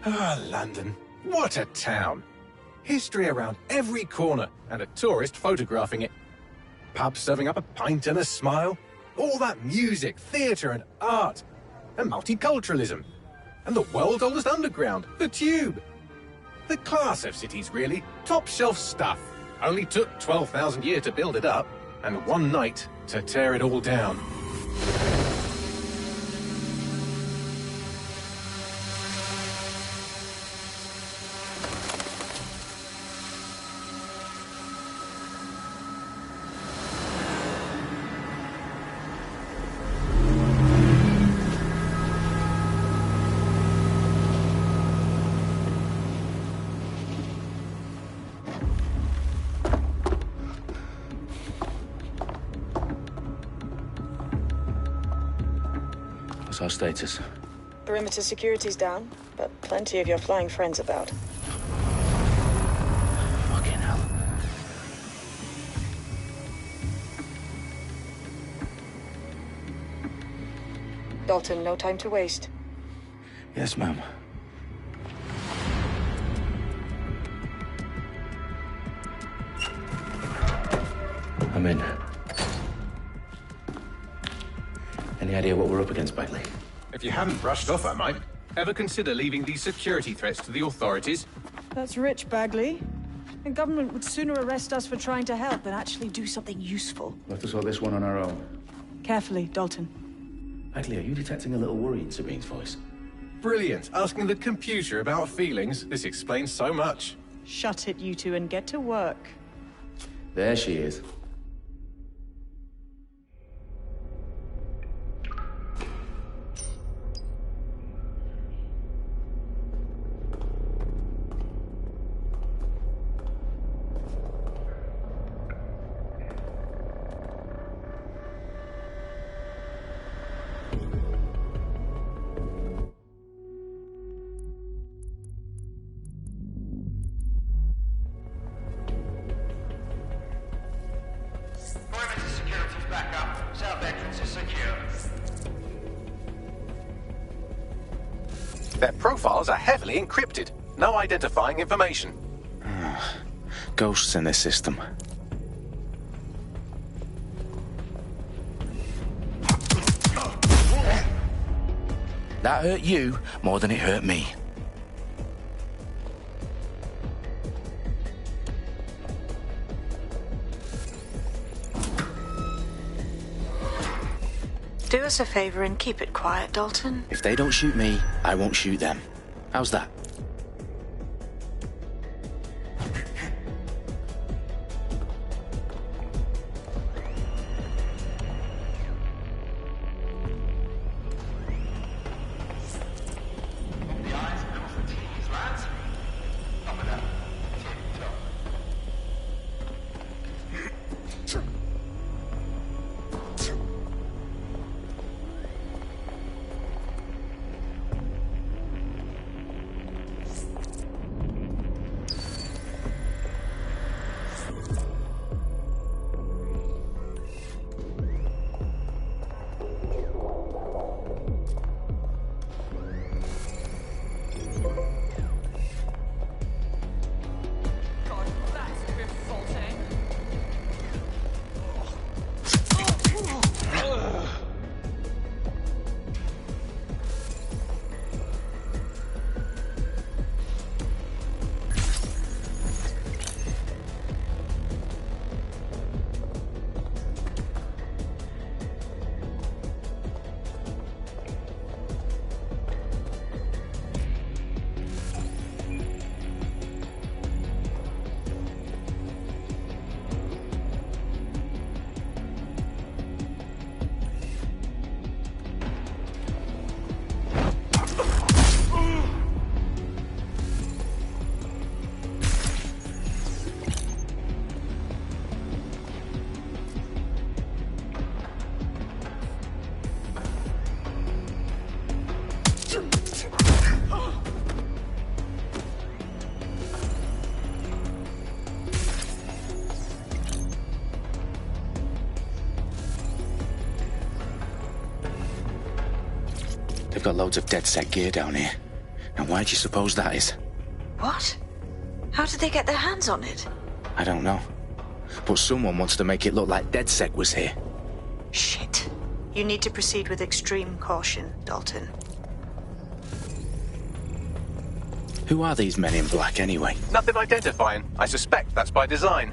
Ah, London. What a town. History around every corner, and a tourist photographing it. Pubs serving up a pint and a smile. All that music, theatre and art. And multiculturalism. And the world's oldest underground, the Tube. The class of cities, really. Top shelf stuff. Only took 12,000 years to build it up, and one night to tear it all down. What's our status? Perimeter security's down, but plenty of your flying friends about. Fucking hell. Dalton, no time to waste. Yes, ma'am. I'm in. Any idea what we're up against, Bagley? If you haven't brushed off, I might. Ever consider leaving these security threats to the authorities? That's rich, Bagley. The government would sooner arrest us for trying to help than actually do something useful. We'll have to sort this one on our own. Carefully, Dalton. Bagley, are you detecting a little worry in Sabine's voice? Brilliant. Asking the computer about feelings. This explains so much. Shut it, you two, and get to work. There she is. Their profiles are heavily encrypted. No identifying information. Ghosts in this system. That hurt you more than it hurt me. Do us a favor and keep it quiet, Dalton. If they don't shoot me, I won't shoot them. How's that? They've got loads of dead set gear down here. And why do you suppose that is? What? How did they get their hands on it? I don't know. But someone wants to make it look like DedSec was here. Shit. You need to proceed with extreme caution, Dalton. Who are these men in black, anyway? Nothing identifying. I suspect that's by design.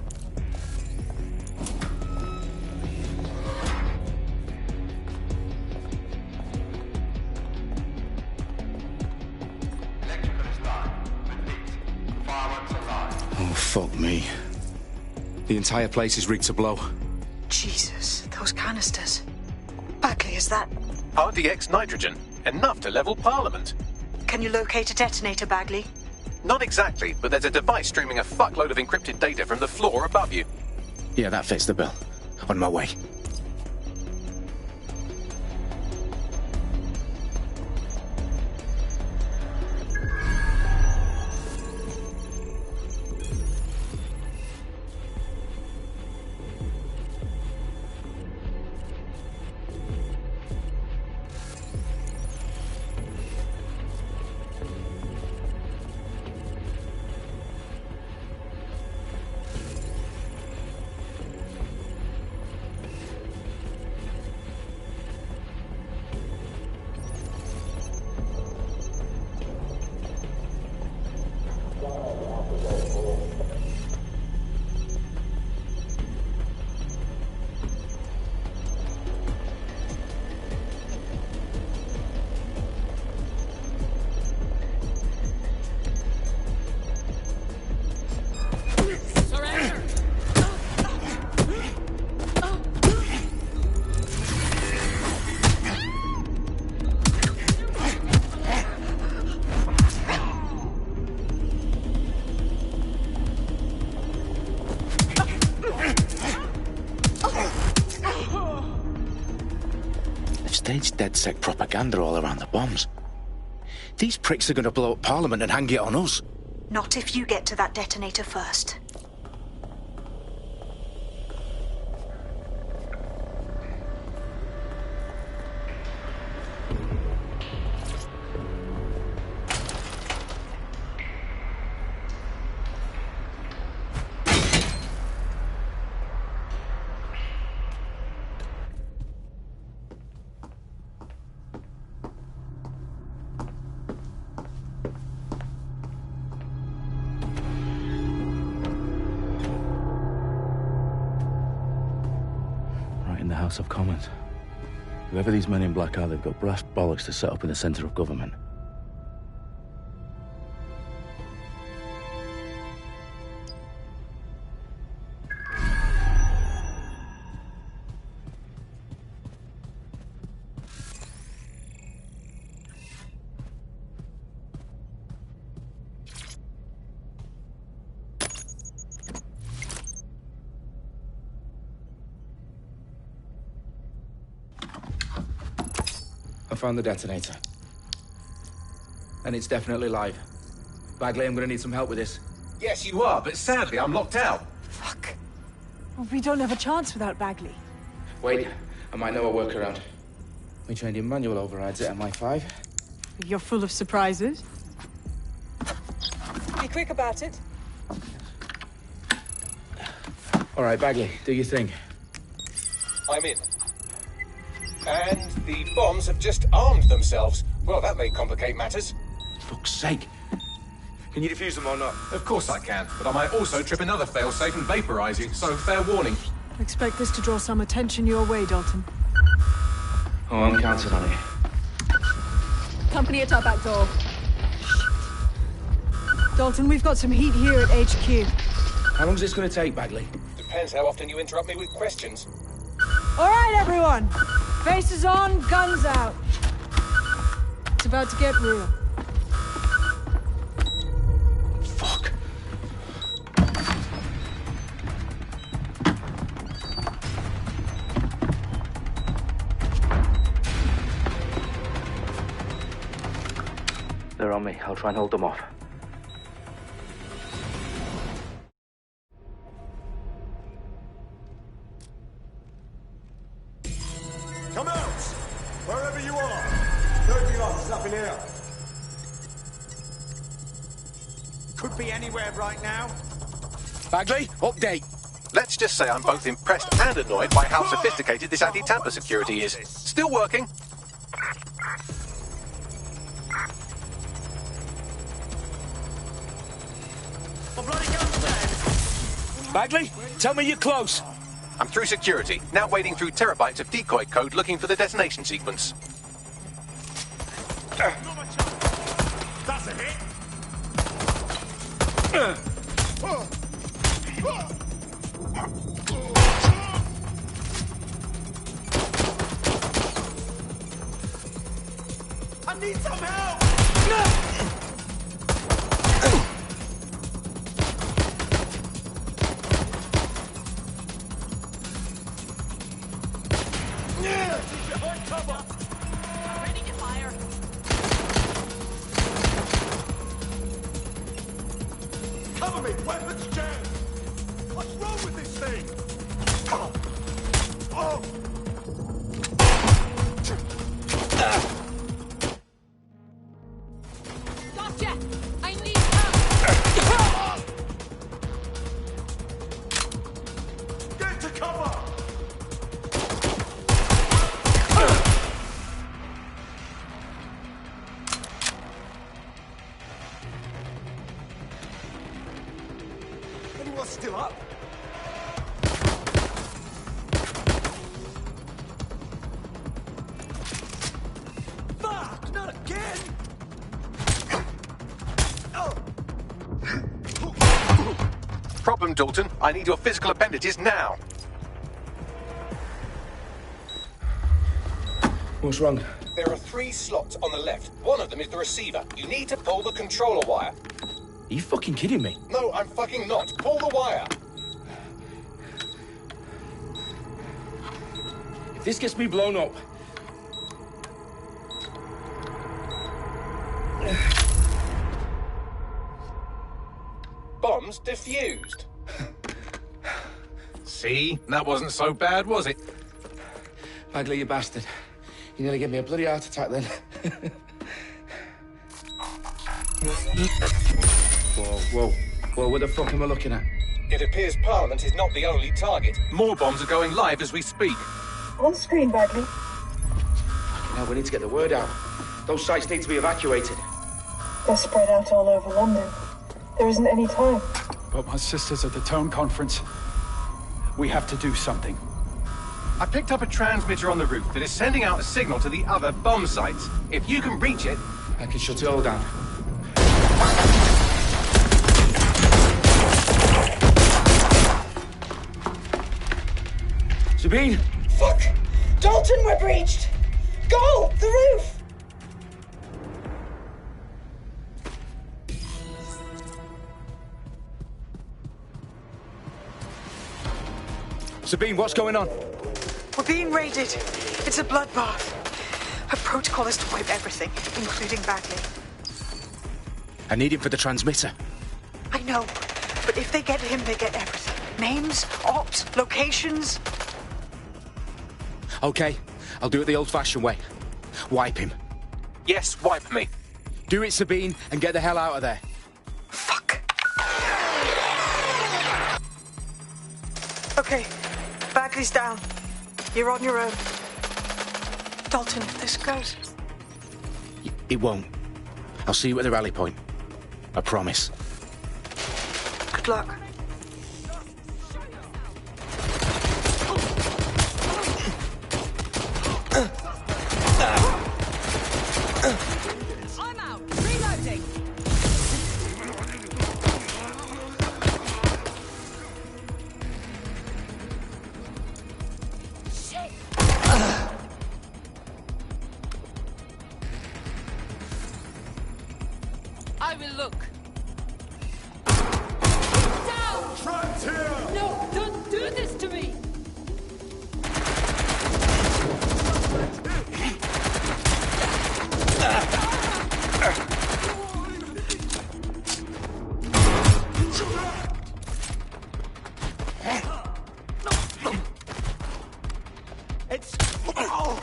Oh, fuck me. The entire place is rigged to blow. Jesus, those canisters. Bagley, is that... RDX nitrogen. Enough to level Parliament. Can you locate a detonator, Bagley? Not exactly, but there's a device streaming a fuckload of encrypted data from the floor above you. Yeah, that fits the bill. On my way. Staged DedSec propaganda all around the bombs. These pricks are going to blow up Parliament and hang it on us. Not if you get to that detonator first. The House of Commons. Whoever these men in black are, they've got brass bollocks to set up in the centre of government. I found the detonator. And it's definitely live. Bagley, I'm gonna need some help with this. Yes, you are, but sadly I'm locked out. Fuck. Well, we don't have a chance without Bagley. Wait, I might know a workaround. We trained in manual overrides at MI5. You're full of surprises. Be quick about it. All right, Bagley, do your thing. I'm in. And the bombs have just armed themselves. Well, that may complicate matters. Fuck's sake. Can you defuse them or not? Of course I can, but I might also trip another failsafe and vaporize you, so fair warning. Expect this to draw some attention your way, Dalton. Oh, I'm counting on it. Company at our back door. Dalton, we've got some heat here at HQ. How long's this gonna take, Bagley? Depends how often you interrupt me with questions. All right, everyone. Faces on, guns out. It's about to get real. Fuck. They're on me. I'll try and hold them off. Come out! Wherever you are! Nobody else up in here! Could be anywhere right now. Bagley, update. Let's just say I'm both impressed and annoyed by how sophisticated this anti-tamper security is. Still working. Oh, bloody gun's dead. Bagley, tell me you're close. I'm through security, now wading through terabytes of decoy code looking for the detonation sequence. That's a hit. I need some help! Behind cover! Ready to fire. Cover me! Weapons jammed! What's wrong with this thing? Oh! Oh! Gotcha! I need help! Get to cover! Anyone still up? Fuck! Not again! Problem, Dalton. I need your physical appendages now. What's wrong? There are 3 slots on the left. One of them is the receiver. You need to pull the controller wire. Are you fucking kidding me? No, I'm fucking not. Pull the wire. If this gets me blown up... Bombs defused. See? That wasn't so bad, was it? Bagley, you bastard. You nearly gave me a bloody heart attack then. Whoa. What the fuck am I looking at? It appears Parliament is not the only target. More bombs are going live as we speak. On screen, Bagley. Now we need to get the word out. Those sites need to be evacuated. They're spread out all over London. There isn't any time. But my sister's at the town conference. We have to do something. I picked up a transmitter on the roof that is sending out a signal to the other bomb sites. If you can reach it... I can shut it all down. Sabine! Fuck! Dalton, we're breached! Go! The roof! Sabine, what's going on? We're being raided. It's a bloodbath. Her protocol is to wipe everything, including Bagley. I need him for the transmitter. I know, but if they get him, they get everything. Names, ops, locations. Okay, I'll do it the old-fashioned way. Wipe him. Yes, wipe me. Do it, Sabine, and get the hell out of there. Fuck. Okay, Bagley's down. You're on your own. Dalton, if this goes... It won't. I'll see you at the rally point. I promise. Good luck. I'm out. Reloading. Shit. I will look. Down! Trapped here! No, don't do this to me! It's... Oh.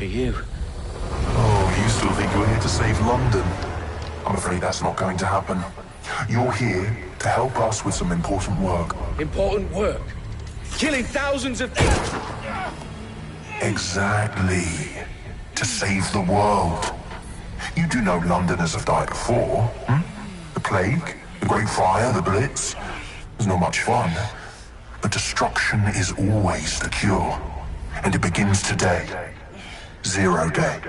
for you. Oh, you still think you're here to save London? I'm afraid that's not going to happen. You're here to help us with some important work. Important work? Killing thousands of people? Exactly. To save the world. You do know Londoners have died before, hmm? The Plague, the Great Fire, the Blitz. It's not much fun. But destruction is always the cure. And it begins today. Zero Day.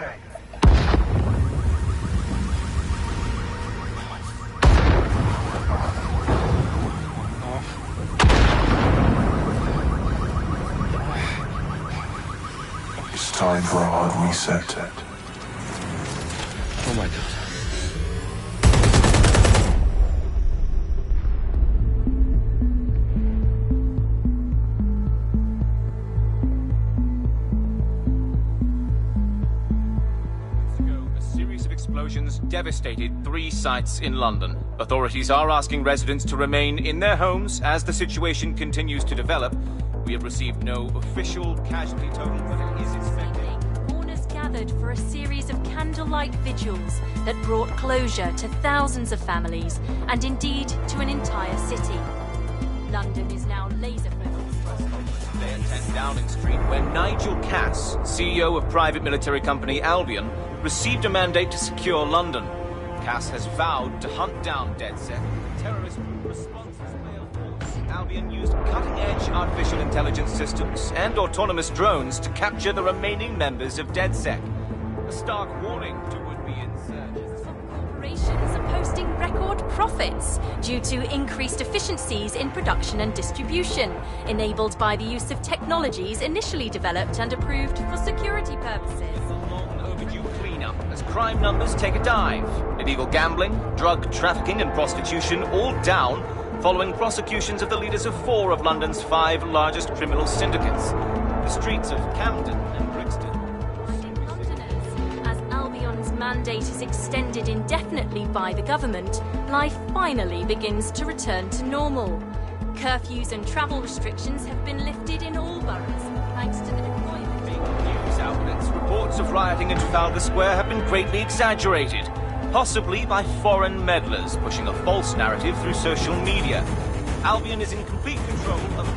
It's time for a hard reset. Oh my God. Explosions devastated 3 sites in London. Authorities are asking residents to remain in their homes as the situation continues to develop. We have received no official casualty total, but it is expected. Mourners gathered for a series of candlelight vigils that brought closure to thousands of families and indeed to an entire city. London is now laser-focused. They at 10 Downing Street when Nigel Cass, CEO of private military company Albion, received a mandate to secure London. Cass has vowed to hunt down DedSec. Terrorist responses Albion used cutting-edge artificial intelligence systems and autonomous drones to capture the remaining members of DedSec. A stark warning to would-be insurgents. Corporations are posting record profits due to increased efficiencies in production and distribution, enabled by the use of technologies initially developed and approved for security purposes. As crime numbers take a dive. Illegal gambling, drug trafficking and prostitution all down following prosecutions of the leaders of 4 of London's 5 largest criminal syndicates. The streets of Camden and Brixton. Londoners, as Albion's mandate is extended indefinitely by the government, life finally begins to return to normal. Curfews and travel restrictions have been lifted in all boroughs, thanks to the deployment. News outlets' reports of rioting in Trafalgar Square have been greatly exaggerated, possibly by foreign meddlers pushing a false narrative through social media. Albion is in complete control of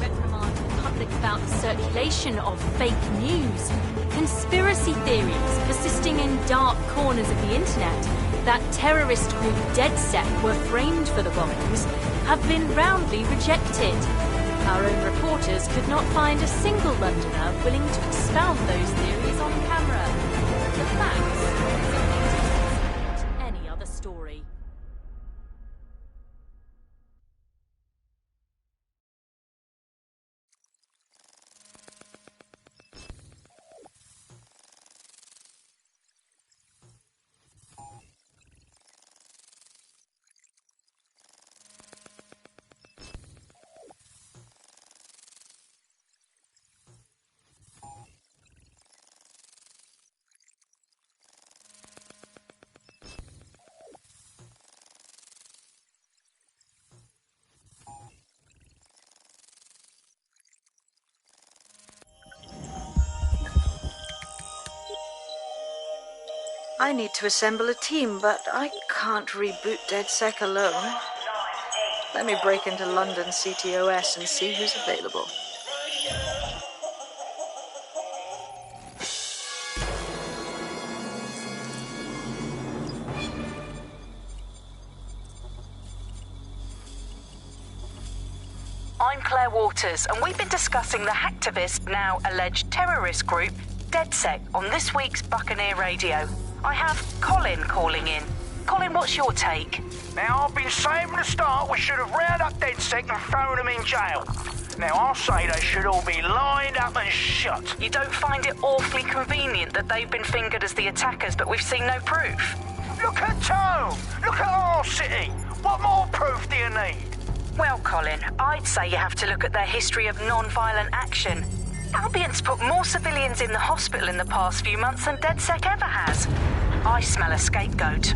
reprimand the public about the circulation of fake news, conspiracy theories persisting in dark corners of the internet that terrorist group DedSec were framed for the bombings have been roundly rejected. Our own reporters could not find a single Londoner willing to expound those theories on camera. The facts are any other story. I need to assemble a team, but I can't reboot DedSec alone. Let me break into London CTOS and see who's available. I'm Claire Waters, and we've been discussing the hacktivist, now alleged terrorist group, DedSec, on this week's Buccaneer Radio. I have Colin calling in. Colin, what's your take? Now, I've been saying from the start we should have rounded up DedSec and thrown them in jail. Now, I'll say they should all be lined up and shot. You don't find it awfully convenient that they've been fingered as the attackers, but we've seen no proof? Look at Tone! Look at our city! What more proof do you need? Well, Colin, I'd say you have to look at their history of non-violent action. Albion's put more civilians in the hospital in the past few months than DedSec ever has. I smell a scapegoat.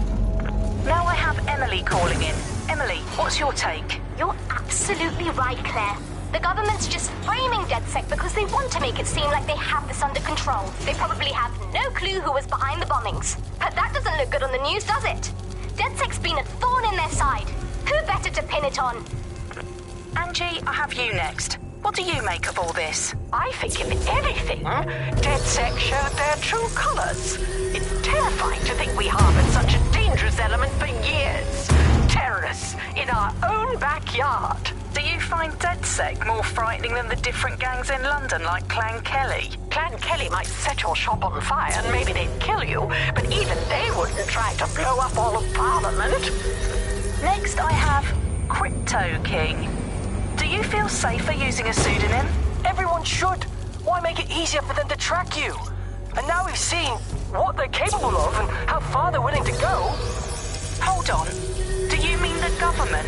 Now I have Emily calling in. Emily, what's your take? You're absolutely right, Claire. The government's just framing DedSec because they want to make it seem like they have this under control. They probably have no clue who was behind the bombings. But that doesn't look good on the news, does it? DedSec's been a thorn in their side. Who better to pin it on? Angie, I have you next. What do you make of all this? I think, if anything, DedSec showed their true colors. It's terrifying to think we harbored such a dangerous element for years. Terrorists in our own backyard. Do you find DedSec more frightening than the different gangs in London, like Clan Kelly? Clan Kelly might set your shop on fire and maybe they'd kill you, but even they wouldn't try to blow up all of Parliament. Next, I have Crypto King. Do you feel safer using a pseudonym? Everyone should. Why make it easier for them to track you? And now we've seen what they're capable of and how far they're willing to go. Hold on. Do you mean the government?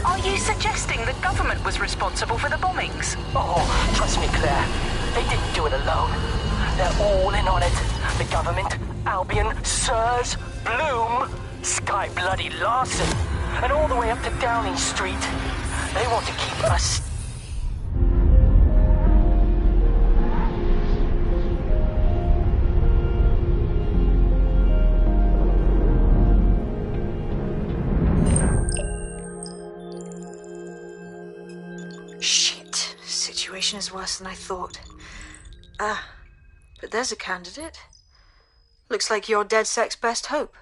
Are you suggesting the government was responsible for the bombings? Oh, trust me, Claire. They didn't do it alone. They're all in on it. The government, Albion, Sirs, Bloom, Sky Bloody Larson, and all the way up to Downing Street. They want to keep us... Shit. Situation is worse than I thought. But there's a candidate. Looks like you're DedSec's best hope.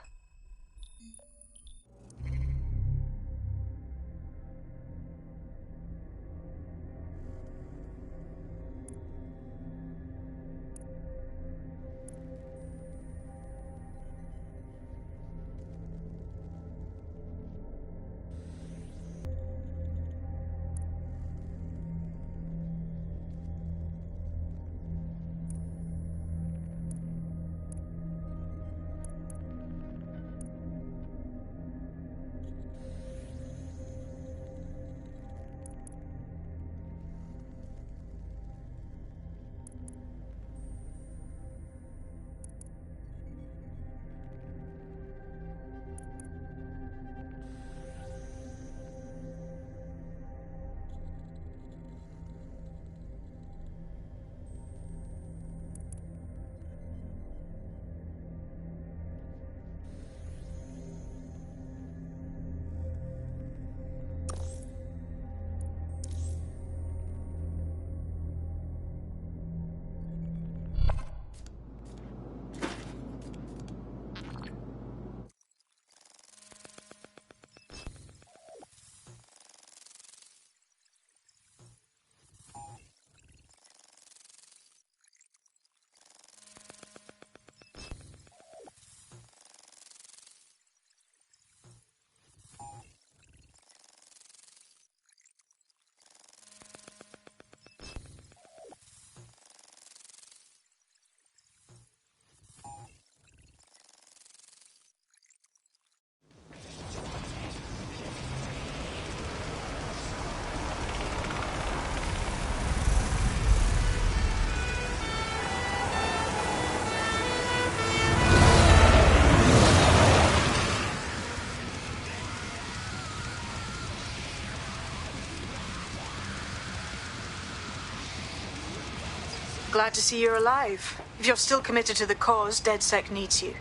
Glad to see you're alive. If you're still committed to the cause, DedSec needs you.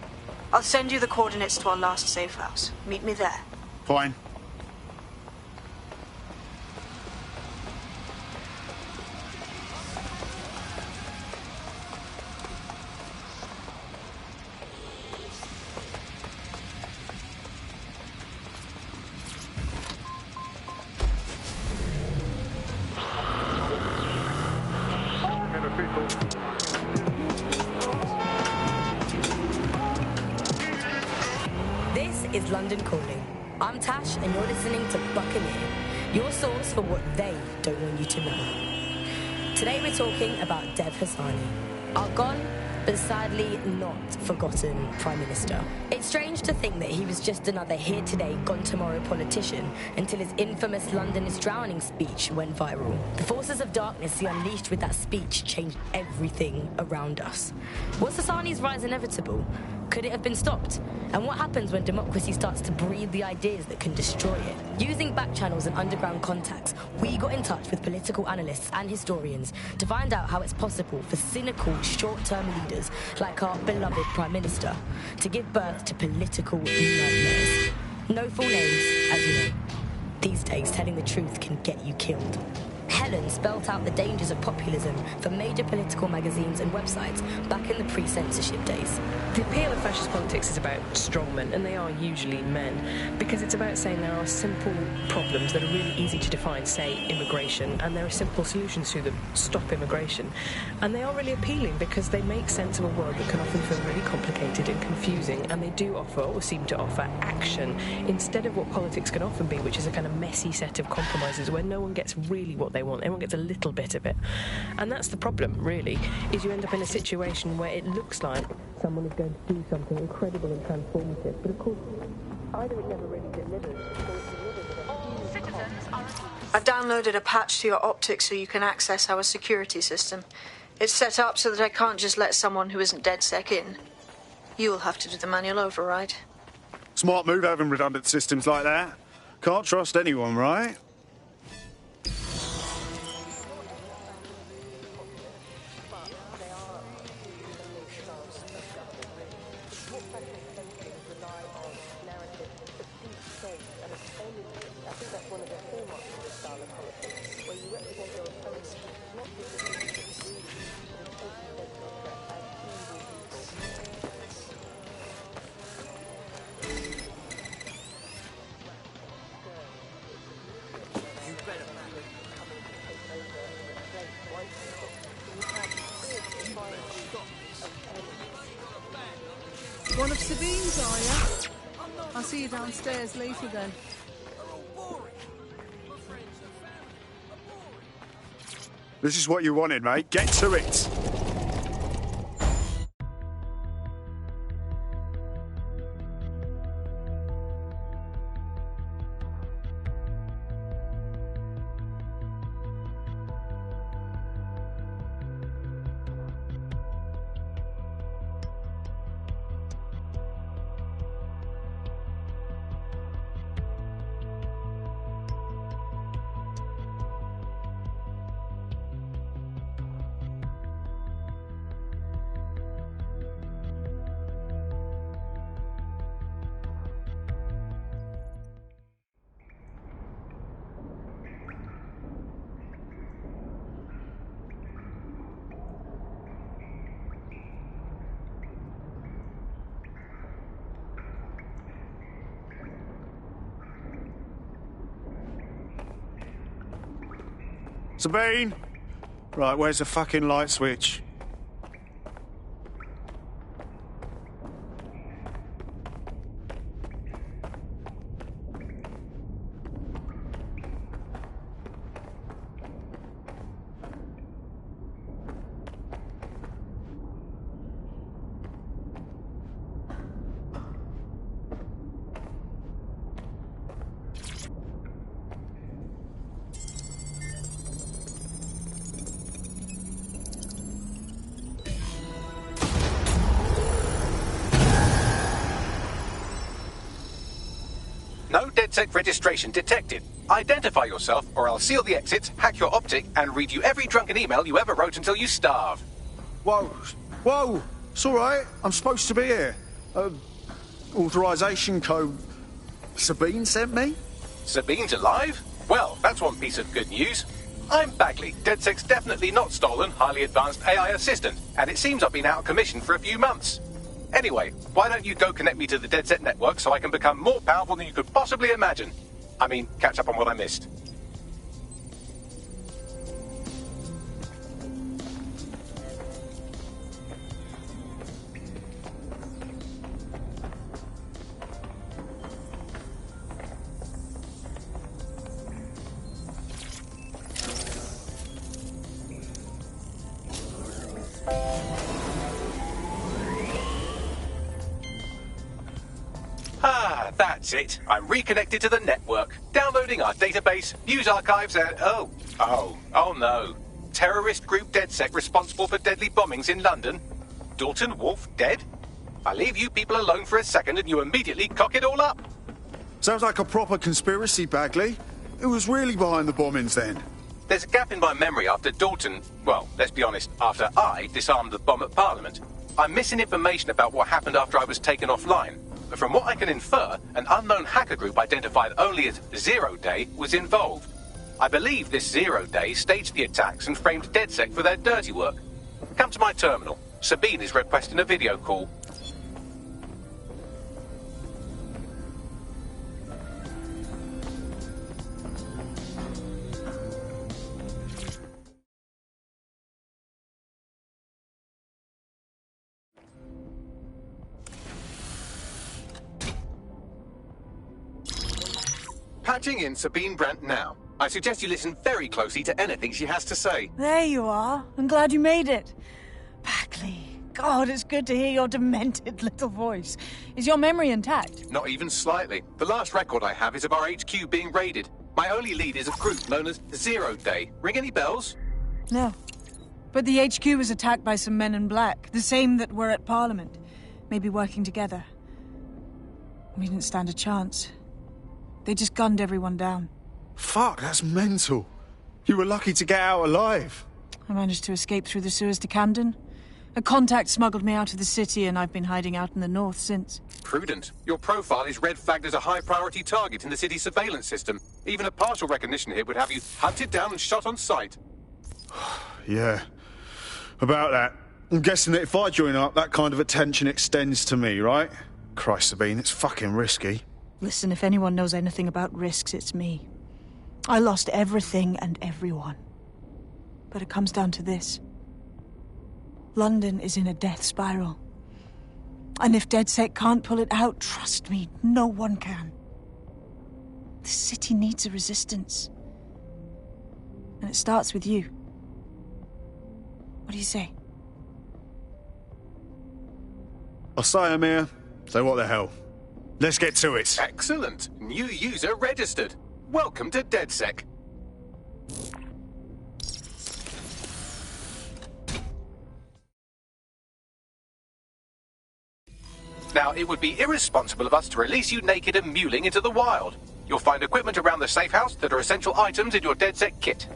I'll send you the coordinates to our last safe house. Meet me there. Fine. This is London Calling. I'm Tash, and you're listening to Buccaneer, your source for what they don't want you to know. Today we're talking about Dev Hassani, our gone, but sadly not forgotten Prime Minister. It's strange to think that he was just another here today, gone tomorrow politician until his infamous London is drowning speech went viral. The forces of darkness he unleashed with that speech changed everything around us. Was Hassani's rise inevitable? Could it have been stopped? And what happens when democracy starts to breed the ideas that can destroy it? Using back channels and underground contacts, we got in touch with political analysts and historians to find out how it's possible for cynical, short-term leaders like our beloved Prime Minister to give birth to political nightmares. No full names, as you know. These days, telling the truth can get you killed. Helen spelt out the dangers of populism for major political magazines and websites back in the pre-censorship days. The appeal of fascist politics is about strongmen, and they are usually men, because it's about saying there are simple problems that are really easy to define, say immigration, and there are simple solutions to them, stop immigration. And they are really appealing because they make sense of a world that can often feel really complicated and confusing, and they do offer, or seem to offer, action, instead of what politics can often be, which is a kind of messy set of compromises where no one gets really what they want. Everyone gets a little bit of it. And that's the problem, really, is you end up in a situation where it looks like someone is going to do something incredible and transformative, but of course, either it never really delivers, or it delivers. All citizens are... I downloaded a patch to your optics so you can access our security system. It's set up so that I can't just let someone who isn't DedSec in. You'll have to do the manual override. Smart move having redundant systems like that. Can't trust anyone, right? One of Sabine's, are you? I'll see you downstairs later then. This is what you wanted, mate. Get to it. Sabine! Right, where's the fucking light switch? No DedSec registration detected. Identify yourself, or I'll seal the exits, hack your optic, and read you every drunken email you ever wrote until you starve. Whoa! Whoa! It's all right. I'm supposed to be here. Authorization code Sabine sent me? Sabine's alive? Well, that's one piece of good news. I'm Bagley, DedSec's definitely not stolen, highly advanced AI assistant, and it seems I've been out of commission for a few months. Anyway, why don't you go connect me to the DedSec network so I can become more powerful than you could possibly imagine? I mean, catch up on what I missed. That's it. I'm reconnected to the network, downloading our database, news archives, and oh no. Terrorist group DedSec responsible for deadly bombings in London? Dalton Wolfe dead? I leave you people alone for a second and you immediately cock it all up. Sounds like a proper conspiracy, Bagley. Who was really behind the bombings then? There's a gap in my memory after Dalton, well, let's be honest, after I disarmed the bomb at Parliament. I'm missing information about what happened after I was taken offline. But from what I can infer, an unknown hacker group identified only as Zero Day was involved. I believe this Zero Day staged the attacks and framed DedSec for their dirty work. Come to my terminal. Sabine is requesting a video call. Patching in Sabine Brandt now. I suggest you listen very closely to anything she has to say. There you are. I'm glad you made it. Bagley, God, it's good to hear your demented little voice. Is your memory intact? Not even slightly. The last record I have is of our HQ being raided. My only lead is a group known as Zero Day. Ring any bells? No. But the HQ was attacked by some men in black, the same that were at Parliament. Maybe working together. We didn't stand a chance. They just gunned everyone down. Fuck, that's mental. You were lucky to get out alive. I managed to escape through the sewers to Camden. A contact smuggled me out of the city, and I've been hiding out in the north since. Prudent. Your profile is red flagged as a high-priority target in the city's surveillance system. Even a partial recognition hit would have you hunted down and shot on sight. Yeah, about that. I'm guessing that if I join up, that kind of attention extends to me, right? Christ, Sabine, it's fucking risky. Listen, if anyone knows anything about risks, it's me. I lost everything and everyone. But it comes down to this. London is in a death spiral. And if DedSec can't pull it out, trust me, no one can. The city needs a resistance. And it starts with you. What do you say? I'll say, Amir. So what the hell? Let's get to it. Excellent. New user registered. Welcome to DedSec. Now, it would be irresponsible of us to release you naked and mewling into the wild. You'll find equipment around the safe house that are essential items in your DedSec kit.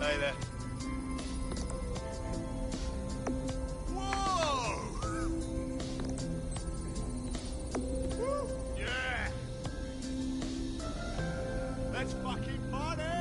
Hey there. Whoa! Yeah! Let's fucking party!